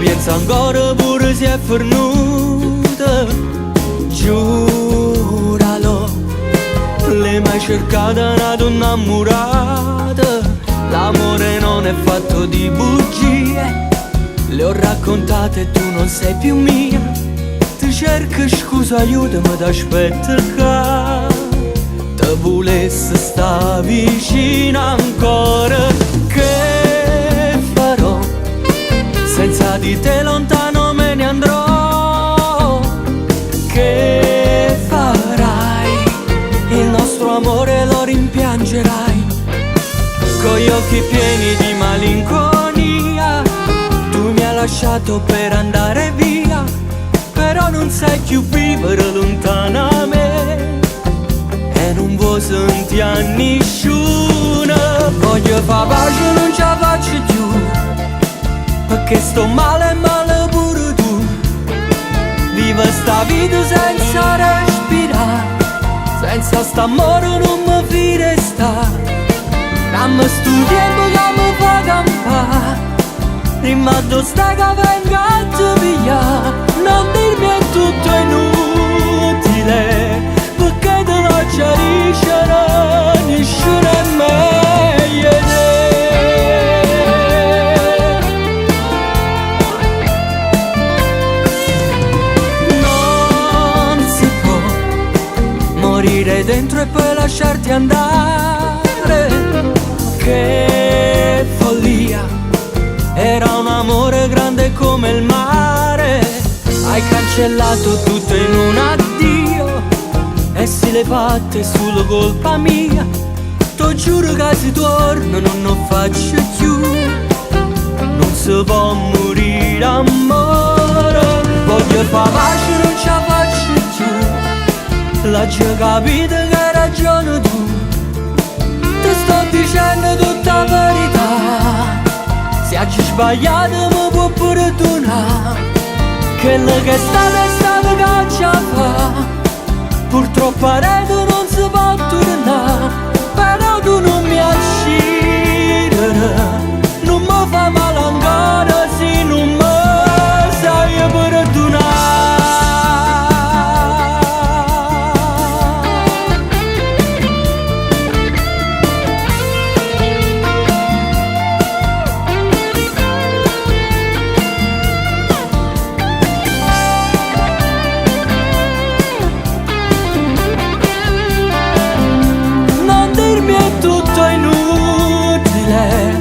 pensa ancora pure se è fornuta. Giuralo, l'hai mai cercata una donna innamorata? L'amore non è fatto di bugie, le ho raccontate e tu non sei più mia. Ti cerco scusa, aiutami, t'aspetto che te volesse sta vicina ancora. Che farò? Senza di te lontano me ne andrò. Che farai? Il nostro amore lo rimpiangerai. Con gli occhi pieni di malinconia tu mi hai lasciato per andare via, però non sai più vivere lontana da me e non vuoi sentire a nessuno. Voglio far pace, non ce la faccio più, perché sto male e male pure tu. Vivo sta vita senza respirare, senza st'amore non mi fide sta. Dammi sto tempo che mi fa campare, dimmi dove stai che venga a te via. Non dirmi è tutto inutile, perché te lo chiarisce nessuno è meglio di te. Non si può morire dentro e poi lasciarti andare. Che follia, era un amore grande come il mare. Hai cancellato tutto in un addio e se le fatte solo colpa mia. Ti giuro che se torno non lo faccio più. Non si può morire amore. Voglio far pace, non ce la faccio più. L'ho già capito che hai ragione tu. Ti sto dicendo tutta la verità. Se hai sbagliato mi può perdonare. Quello che è stato che ce la fa. Purtroppo a rete non si può tornare. Però tu non mi accidere, non mi fa male ancora se non mi sai perdonare. Tutto inutile,